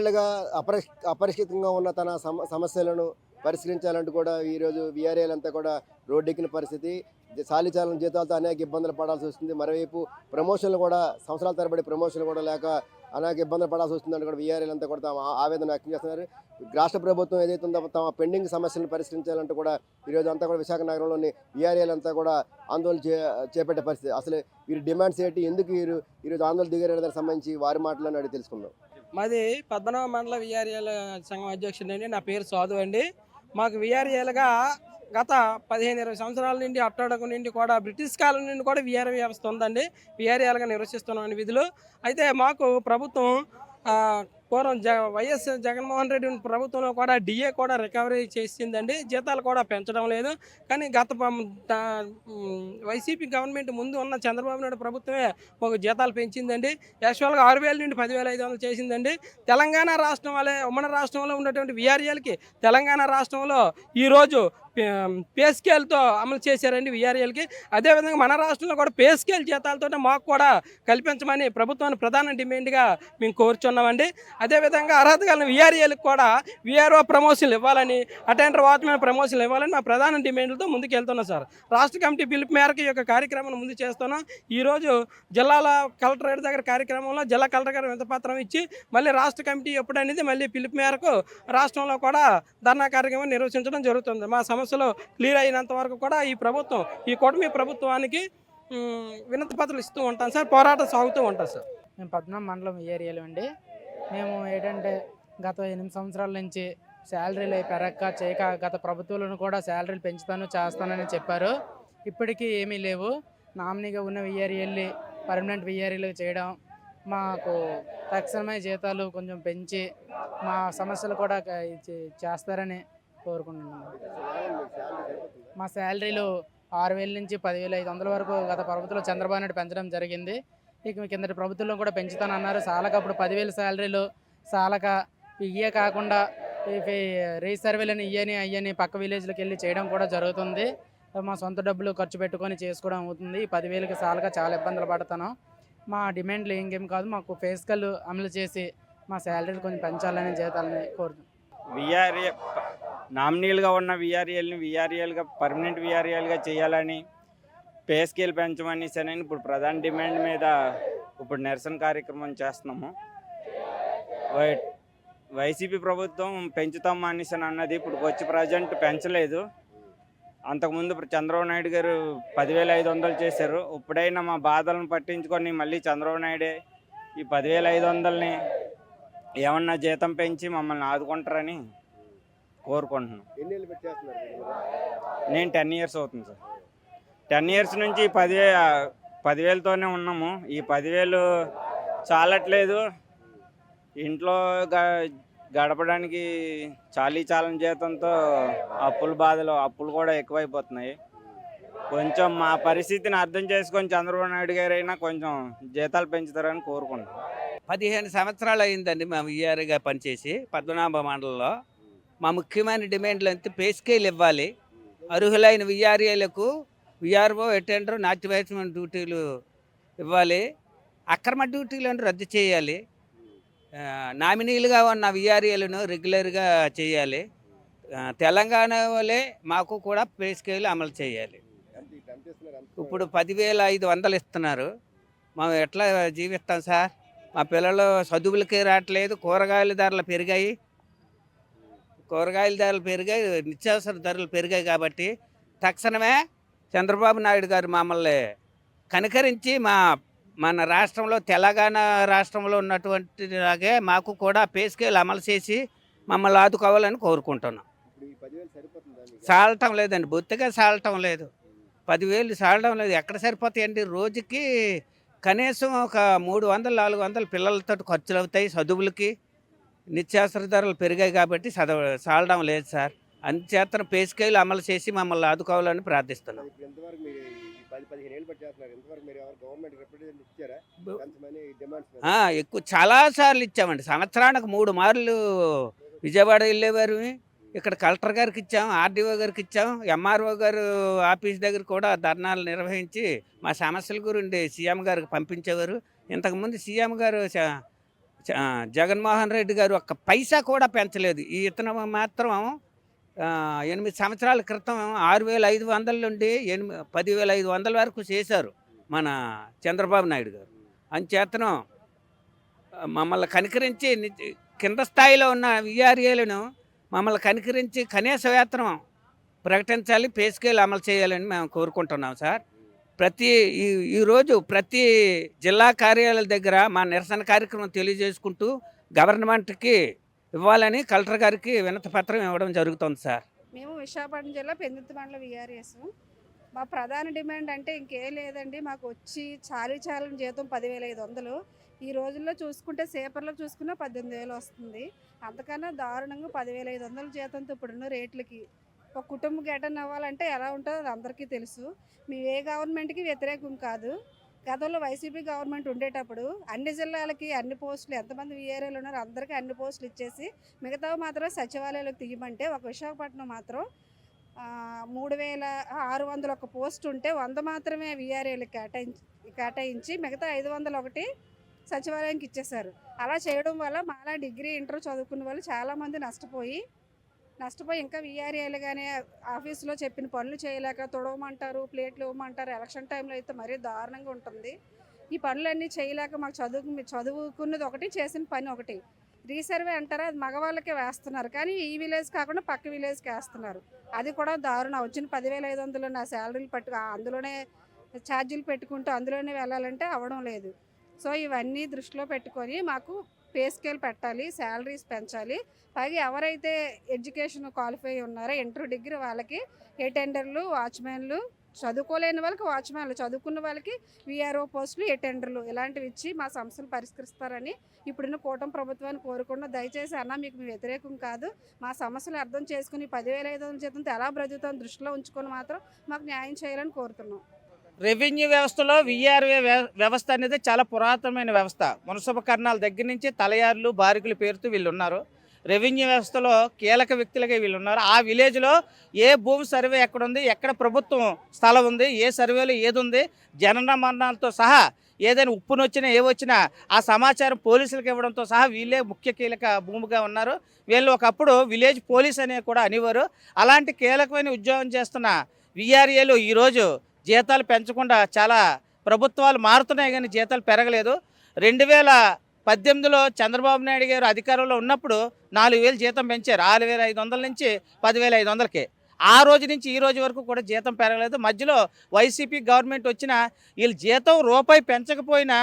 ఏళ్లుగా అపరిష్కృతంగా ఉన్న తన సమస్యలను పరిష్కరించాలంటూ కూడా ఈరోజు వీఆర్ఏలంతా కూడా రోడ్డెక్కిన పరిస్థితి. చాలీచాలని జీతాలతో అనేక ఇబ్బందులు పడాల్సి వస్తుంది. మరోవైపు ప్రమోషన్లు కూడా సంవత్సరాల తరబడి ప్రమోషన్లు కూడా లేక అనేక ఇబ్బందులు పడాల్సి వస్తుందని కూడా వీఆర్ఏలంతా కూడా తమ ఆవేదన వ్యక్తం చేస్తున్నారు. రాష్ట్ర ప్రభుత్వం ఏదైతే ఉందో తమ పెండింగ్ సమస్యలను పరిష్కరించాలంటూ కూడా ఈరోజు అంతా కూడా విశాఖ నగరంలోని వీఆర్ఏలంతా కూడా ఆందోళన చేపట్టే పరిస్థితి. అసలు వీరి డిమాండ్స్ ఏంటి, ఎందుకు ఈరోజు ఆందోళన దిగారనే దానికి సంబంధించి వారి మాటలను అడిగి తెలుసుకుందాం. మాది పద్మనాభ మండల విఆర్ఏల సంఘం అధ్యక్షుడండి. నా పేరు సాధు అండి. మాకు విఆర్ఏలుగా గత 15-20 సంవత్సరాల నుండి అట్టడుగు నుండి కూడా బ్రిటిష్ కాలం నుండి కూడా విఆర్ఏ వ్యవస్థ ఉందండి. విఆర్ఏలుగా నిర్వహిస్తున్నాం విధులు. అయితే మాకు ప్రభుత్వం పూర్వం వైఎస్ జగన్మోహన్ రెడ్డి ప్రభుత్వంలో కూడా డిఏ కూడా రికవరీ చేసిందండి. జీతాలు కూడా పెంచడం లేదు. కానీ వైసీపీ గవర్నమెంట్ ముందు ఉన్న చంద్రబాబు నాయుడు ప్రభుత్వమే మాకు జీతాలు పెంచిందండి. యాక్చువల్గా 6,000 నుండి 10,500 చేసిందండి. తెలంగాణ రాష్ట్రం వల్లే ఉమ్మడి రాష్ట్రంలో ఉన్నటువంటి విఆర్ఏలకి తెలంగాణ రాష్ట్రంలో ఈరోజు పే స్కేల్తో అమలు చేశారండి విఆర్ఏలకి. అదేవిధంగా మన రాష్ట్రంలో కూడా పే స్కేల్ జీతాలతో మాకు కూడా కల్పించమని ప్రభుత్వాన్ని ప్రధాన డిమాండ్గా మేము కోరుచున్నామండి. అదేవిధంగా అర్హత కలిగిన విఆర్ఏలకు కూడా విఆర్ఓ ప్రమోషన్లు ఇవ్వాలని, అటెండర్ వాచ్మెన్ ప్రమోషన్లు ఇవ్వాలని మా ప్రధాన డిమాండ్లతో ముందుకు వెళ్తున్నాం సార్. రాష్ట్ర కమిటీ పిలుపు మేరకు ఈ యొక్క కార్యక్రమాన్ని ముందు చేస్తున్నాం. ఈరోజు జిల్లాల కలెక్టరేట్ దగ్గర కార్యక్రమంలో జిల్లా కలెక్టర్ గారు వినతిపత్రం ఇచ్చి మళ్ళీ రాష్ట్ర కమిటీ ఎప్పుడనేది మళ్ళీ పిలుపు మేరకు రాష్ట్రంలో కూడా ధర్నా కార్యక్రమం నిర్వహించడం జరుగుతుంది. మా సమస్యలు క్లియర్ అయినంత వరకు కూడా ఈ ప్రభుత్వం, ఈ కూటమి ప్రభుత్వానికి వినతిపత్రాలు ఇస్తూ ఉంటాం సార్. పోరాటం సాగుతూ ఉంటాం సార్. మేము పద్మనాభ మండలం ఏరియాలో అండి. మేము ఏంటంటే గత 8 సంవత్సరాల నుంచి శాలరీలు పెరగక చేయక గత ప్రభుత్వాలను కూడా శాలరీలు చేస్తానని చెప్పారు. ఇప్పటికీ ఏమీ లేవు. నామినీగా ఉన్న విఆర్ఏల్ని పర్మనెంట్ విఆర్ఏలు చేయడం, మాకు తక్షణమే జీతాలు కొంచెం పెంచి మా సమస్యలు కూడా చేస్తారని కోరుకుంటున్నాను. మా శాలరీలు 6,000 నుంచి 10,500 వరకు గత ప్రభుత్వంలో చంద్రబాబు నాయుడు పెంచడం జరిగింది. ఇక కిందటి ప్రభుత్వంలో కూడా పెంచుతానన్నారు. సాలక అప్పుడు 10,000 శాలరీలు సాలక ఇయ్యే కాకుండా రీసర్వేలని అయ్యని పక్క విలేజ్లకు వెళ్ళి చేయడం కూడా జరుగుతుంది. మా సొంత డబ్బులు ఖర్చు పెట్టుకొని చేసుకోవడం అవుతుంది. 10,000కి సాలక చాలా ఇబ్బందులు పడతాను. మా డిమాండ్లు ఇంకేం కాదు, మాకు ఫేస్కల్ అమలు చేసి మా శాలరీలు కొంచెం పెంచాలని జీతాలని కోరుతున్నాం. విఆర్ఏ నామినీలుగా ఉన్న విఆర్ఏలని విఆర్ఏలుగా పర్మనెంట్ విఆర్ఏలుగా చేయాలని, పే స్కేల్ పెంచమని సరే ఇప్పుడు ప్రధాన డిమాండ్ మీద ఇప్పుడు నిరసన కార్యక్రమం చేస్తున్నాము. వైసీపీ ప్రభుత్వం పెంచుతాం అనేసి అన్నది ఇప్పుడు వచ్చి ప్రజెంట్ పెంచలేదు. అంతకుముందు చంద్రబాబు నాయుడు గారు 10,500 చేశారు. ఇప్పుడైనా మా బాధలను పట్టించుకొని మళ్ళీ చంద్రబాబు నాయుడే ఈ 10,500ని ఏమన్నా జీతం పెంచి మమ్మల్ని ఆదుకుంటారని కోరుకుంటున్నాను. నేను 10 ఇయర్స్ అవుతుంది సార్. 10 ఇయర్స్ నుంచి 10,000తోనే ఉన్నాము. ఈ 10,000 చాలట్లేదు. ఇంట్లో గడపడానికి చాలని జీతంతో అప్పులు కూడా ఎక్కువైపోతున్నాయి. కొంచెం మా పరిస్థితిని అర్థం చేసుకొని చంద్రబాబు నాయుడు గారైనా కొంచెం జీతాలు పెంచుతారని కోరుకుంటున్నాం. 15 సంవత్సరాలు అయిందండి మేము విఆర్ఏగా పనిచేసి పద్మనాభ మండలంలో. మా ముఖ్యమైన డిమాండ్లు అంతా పే స్కేల్ ఇవ్వాలి. అర్హులైన విఆర్ఏలకు విఆర్ఓ అటెండర్ నాట్యవేత్మైన డ్యూటీలు ఇవ్వాలి. అక్రమ డ్యూటీలను రద్దు చేయాలి. నామినీలుగా ఉన్న విఆర్ఏలను రెగ్యులర్గా చేయాలి. తెలంగాణ వల్లే మాకు కూడా పే స్కేల్ అమలు చేయాలి. ఇప్పుడు 10,500 ఇస్తున్నారు. మేము ఎట్లా జీవిస్తాం సార్? మా పిల్లలు చదువులకే రావట్లేదు. కూరగాయల ధరలు పెరిగాయి, నిత్యావసర ధరలు పెరిగాయి. కాబట్టి తక్షణమే చంద్రబాబు నాయుడు గారు మమ్మల్ని కనికరించి మన రాష్ట్రంలో తెలంగాణ రాష్ట్రంలో ఉన్నటువంటిలాగే మాకు కూడా పే స్కేల్ అమలు చేసి మమ్మల్ని ఆదుకోవాలని కోరుకుంటున్నాం. చాలటం లేదండి, బొత్తిగా చాలటం లేదు. 10,000 చాలడం లేదు. ఎక్కడ సరిపోతాయండి? రోజుకి కనీసం ఒక 300-400 పిల్లలతో ఖర్చులు అవుతాయి. చదువులకి నిత్యావసర ధరలు పెరిగాయి కాబట్టి చాలడం లేదు సార్. అందుచేత పే స్కేల్ అమలు చేసి మమ్మల్ని ఆదుకోవాలని ప్రార్థిస్తున్నాం. ఎక్కువ చాలాసార్లు ఇచ్చామండి. సంవత్సరానికి 3 మార్లు విజయవాడ వెళ్ళేవారు. ఇక్కడ కలెక్టర్ గారికి ఇచ్చాం, ఆర్డీఓ గారికి ఇచ్చాం, ఎంఆర్ఓ గారు ఆఫీస్ దగ్గర కూడా ధర్నాలు నిర్వహించి మా సమస్యల గురించి సీఎం గారికి పంపించేవారు. ఇంతకుముందు సీఎం గారు జగన్మోహన్ రెడ్డి గారు ఒక్క పైసా కూడా పెంచలేదు. ఇతను మాత్రం 8 సంవత్సరాల క్రితం 6,500 నుండి 10,500 వరకు చేశారు మన చంద్రబాబు నాయుడు గారు. అంచేతను మమ్మల్ని కనికరించి కింద స్థాయిలో ఉన్న విఆర్ఏలను మమ్మల్ని కనికరించి కనీస వేతనం ప్రకటించాలి, పే స్కేల్ అమలు చేయాలని మేము కోరుకుంటున్నాం సార్. ఈరోజు ప్రతి జిల్లా కార్యాలయాల దగ్గర మా నిరసన కార్యక్రమం తెలియజేసుకుంటూ గవర్నమెంట్కి ఇవ్వాలని కలెక్టర్ గారికి వినతి పత్రం ఇవ్వడం జరుగుతుంది సార్. మేము విశాఖపట్నం జిల్లా పెందుర్తి మండలం విఆర్ఎస్. మా ప్రధాన డిమాండ్ అంటే ఇంకేం లేదండి, మాకు వచ్చి చాలీ జీతం 10,500. ఈ రోజుల్లో చూసుకుంటే సేపర్లో చూసుకున్నా 18,000 వస్తుంది. అంతకన్నా దారుణంగా 10,500 జీతంతో ఇప్పుడున్న రేట్లకి ఒక కుటుంబం అటెండ్ అవ్వాలంటే ఎలా ఉంటుందో అది అందరికీ తెలుసు. మేము ఏ గవర్నమెంట్కి వ్యతిరేకం కాదు. గతంలో వైసీపీ గవర్నమెంట్ ఉండేటప్పుడు అన్ని జిల్లాలకి అన్ని పోస్టులు ఎంతమంది విఆర్ఏలు ఉన్నారో అందరికీ అన్ని పోస్టులు ఇచ్చేసి మిగతావి మాత్రం సచివాలయాలకు తీయమంటే ఒక విశాఖపట్నం మాత్రం 3,601 పోస్ట్ ఉంటే 100 మాత్రమే విఆర్ఏలకు కేటాయించి మిగతా 501 సచివాలయానికి ఇచ్చేశారు. అలా చేయడం వల్ల మాలా డిగ్రీ ఇంటర్ చదువుకున్న వాళ్ళు చాలామంది నష్టపోయి ఇంకా విఆర్ఏలు కానీ ఆఫీసులో చెప్పిన పనులు చేయలేక తొడవమంటారు, ప్లేట్లు ఇవ్వమంటారు. ఎలక్షన్ టైంలో అయితే మరీ దారుణంగా ఉంటుంది. ఈ పనులన్నీ చేయలేక మాకు చదువుకున్నది ఒకటి, చేసిన పని ఒకటి. రీసర్వే అంటారా, అది మగవాళ్ళకే వేస్తున్నారు, కానీ ఈ విలేజ్ కాకుండా పక్క విలేజ్కి వేస్తున్నారు. అది కూడా దారుణం. వచ్చిన 10,500 నా శాలరీలు అందులోనే ఛార్జీలు పెట్టుకుంటూ అందులోనే వెళ్ళాలంటే అవ్వడం లేదు. సో ఇవన్నీ దృష్టిలో పెట్టుకొని మాకు పే స్కేల్ పెట్టాలి, శాలరీస్ పెంచాలి. పైగా ఎవరైతే ఎడ్యుకేషన్ క్వాలిఫై ఉన్నారో ఇంటర్ డిగ్రీ వాళ్ళకి అటెండర్లు, వాచ్మెన్లు, చదువుకోలేని వాళ్ళకి వాచ్మెన్లు, చదువుకున్న వాళ్ళకి విఆర్ఓ పోస్టులు, అటెండర్లు ఇలాంటివి ఇచ్చి మా సమస్యలు పరిష్కరిస్తారని ఇప్పుడున్న కూటమి ప్రభుత్వాన్ని కోరుకున్న. దయచేసి అన్న మీకు మేము వ్యతిరేకం కాదు, మా సమస్యలు అర్థం చేసుకుని 10,500 జీతంతో ఎలా బ్రతుకుతాం దృష్టిలో ఉంచుకొని మాత్రం మాకు న్యాయం చేయాలని కోరుతున్నాం. రెవెన్యూ వ్యవస్థలో విఆర్ఏ వ్యవస్థ అనేది చాలా పురాతనమైన వ్యవస్థ. మున్సిపల్ కర్ణాల దగ్గర నుంచి తలయార్లు, బారికుల పేరుతో వీళ్ళు ఉన్నారు. రెవెన్యూ వ్యవస్థలో కీలక వ్యక్తులుగా వీళ్ళు ఉన్నారు. ఆ విలేజ్లో ఏ భూమి సర్వే ఎక్కడుంది, ఎక్కడ ప్రభుత్వం స్థలం ఉంది, ఏ సర్వేలో ఏది ఉంది, జనన మరణాలతో సహా ఏదైనా ఉప్పునొచ్చినా ఏవొచ్చినా ఆ సమాచారం పోలీసులకు ఇవ్వడంతో సహా వీళ్ళే ముఖ్య కీలక భూమిగా ఉన్నారు. వీళ్ళు ఒకప్పుడు విలేజ్ పోలీస్ అనే కూడా అనేవారు. అలాంటి కీలకమైన ఉద్యోగం చేస్తున్న విఆర్ఏలు ఈరోజు జీతాలు పెంచకుండా చాలా ప్రభుత్వాలు మారుతున్నాయి కానీ జీతాలు పెరగలేదు. 2018లో చంద్రబాబు నాయుడు గారు అధికారంలో ఉన్నప్పుడు 4,000 జీతం పెంచారు. 6,500 నుంచి 10,500కే. ఆ రోజు నుంచి ఈ రోజు వరకు కూడా జీతం పెరగలేదు. మధ్యలో వైసీపీ గవర్నమెంట్ వచ్చిన వీళ్ళు జీతం రూపాయి పెంచకపోయినా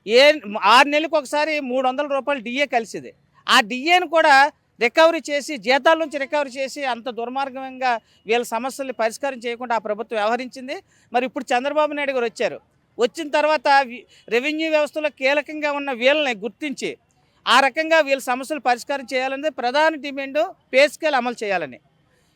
6 నెలలకు ఒకసారి 300 రూపాయలు డిఏ కలిసిది. ఆ డిఏను కూడా రికవరీ చేసి, జీతాల నుంచి రికవరీ చేసి అంత దుర్మార్గంగా వీళ్ళ సమస్యల్ని పరిష్కారం చేయకుండా ఆ ప్రభుత్వం వ్యవహరించింది. మరి ఇప్పుడు చంద్రబాబు నాయుడు గారు వచ్చారు. వచ్చిన తర్వాత రెవెన్యూ వ్యవస్థలో కీలకంగా ఉన్న వీళ్ళని గుర్తించి ఆ రకంగా వీళ్ళ సమస్యలు పరిష్కారం చేయాలనేది ప్రధాన డిమాండ్. పే స్కేల్ అమలు చేయాలని.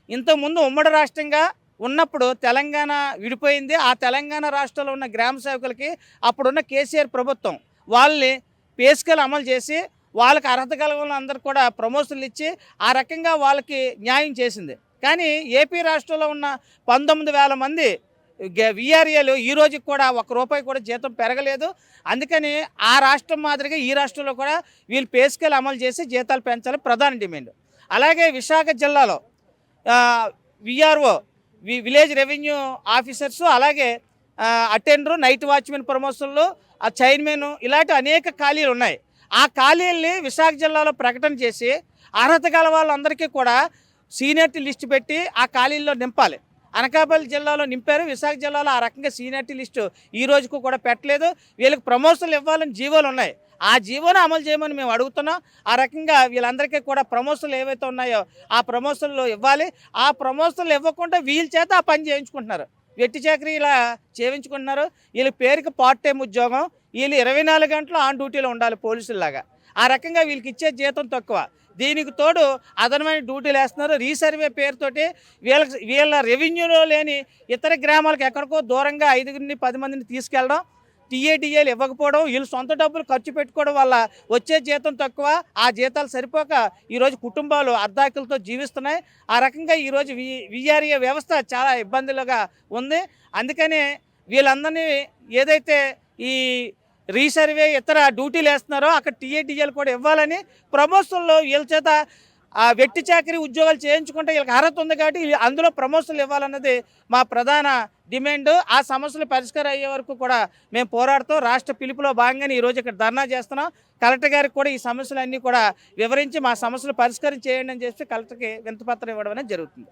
ఇంతకుముందు ఉమ్మడి రాష్ట్రంగా ఉన్నప్పుడు తెలంగాణ విడిపోయింది. ఆ తెలంగాణ రాష్ట్రంలో ఉన్న గ్రామ సేవకులకి అప్పుడున్న కేసీఆర్ ప్రభుత్వం వాళ్ళని పే స్కేల్ అమలు చేసి వాళ్ళకి అర్హత కలగల అందరూ కూడా ప్రమోషన్లు ఇచ్చి ఆ రకంగా వాళ్ళకి న్యాయం చేసింది. కానీ ఏపీ రాష్ట్రంలో ఉన్న 19,000 మంది విఆర్ఏలు ఈ రోజుకి కూడా ₹1 కూడా జీతం పెరగలేదు. అందుకని ఆ రాష్ట్రం మాదిరిగా ఈ రాష్ట్రంలో కూడా వీళ్ళు పే స్కేల్ అమలు చేసి జీతాలు పెంచాలి ప్రధాన డిమాండ్. అలాగే విశాఖ జిల్లాలో విఆర్ఓ, విలేజ్ రెవెన్యూ ఆఫీసర్స్, అలాగే అటెండరు, నైట్ వాచ్మెన్ ప్రమోషన్లు, ఆ చైర్మన్, ఇలాంటి అనేక ఖాళీలు ఉన్నాయి. ఆ ఖాళీల్ని విశాఖ జిల్లాలో ప్రకటన చేసి అర్హత గల వాళ్ళందరికీ కూడా సీనియారిటీ లిస్టు పెట్టి ఆ ఖాళీల్లో నింపాలి. అనకాపల్లి జిల్లాలో నింపారు, విశాఖ జిల్లాలో ఆ రకంగా సీనియారిటీ లిస్టు ఈ రోజుకు కూడా పెట్టలేదు. వీళ్ళకి ప్రమోషన్లు ఇవ్వాలని జీవోలు ఉన్నాయి. ఆ జీవోను అమలు చేయమని మేము అడుగుతున్నాం. ఆ రకంగా వీళ్ళందరికీ కూడా ప్రమోషన్లు ఏవైతే ఉన్నాయో ఆ ప్రమోషన్లు ఇవ్వాలి. ఆ ప్రమోషన్లు ఇవ్వకుండా వీళ్ళ చేత ఆ పని చేయించుకుంటున్నారు. వెట్టి చాకరీ ఇలా చేయించుకుంటున్నారు. వీళ్ళ పేరుకి పార్ట్ టైం ఉద్యోగం. వీళ్ళు 24 గంటలు ఆన్ డ్యూటీలో ఉండాలి పోలీసుల్లాగా. ఆ రకంగా వీళ్ళకి ఇచ్చే జీతం తక్కువ. దీనికి తోడు అదనమైన డ్యూటీలు వేస్తున్నారు. రీసర్వే పేరుతోటి వీళ్ళ రెవెన్యూలో లేని ఇతర గ్రామాలకు ఎక్కడికో దూరంగా 5 10 మందిని తీసుకెళ్ళడం, టీఏడిఏలు ఇవ్వకపోవడం, వీళ్ళు సొంత డబ్బులు ఖర్చు పెట్టుకోవడం వల్ల వచ్చే జీతం తక్కువ. ఆ జీతాలు సరిపోక ఈరోజు కుటుంబాలు అర్ధాకులతో జీవిస్తున్నాయి. ఆ రకంగా ఈరోజు విఆర్ఏ వ్యవస్థ చాలా ఇబ్బందులుగా ఉంది. అందుకని వీళ్ళందరినీ ఏదైతే ఈ రీసర్వే ఇతర డ్యూటీలు వేస్తున్నారో అక్కడ టీఏడిఎల్ కూడా ఇవ్వాలని ప్రమోషన్లో వీళ్ళ చేత ఆ వెట్టి చాకరీ ఉద్యోగాలు చేయించుకుంటే వీళ్ళకి అర్హత ఉంది కాబట్టి అందులో ప్రమోషన్లు ఇవ్వాలన్నది మా ప్రధాన డిమాండ్. ఆ సమస్యలు పరిష్కారం అయ్యే వరకు కూడా మేము పోరాడుతూ రాష్ట్ర పిలుపులో భాగంగానే ఈరోజు ఇక్కడ ధర్నా చేస్తున్నాం. కలెక్టర్ గారికి కూడా ఈ సమస్యలన్నీ కూడా వివరించి మా సమస్యలు పరిష్కారం చేయండి అని చెప్పి కలెక్టర్కి వినతిపత్రం ఇవ్వడం అనేది జరుగుతుంది.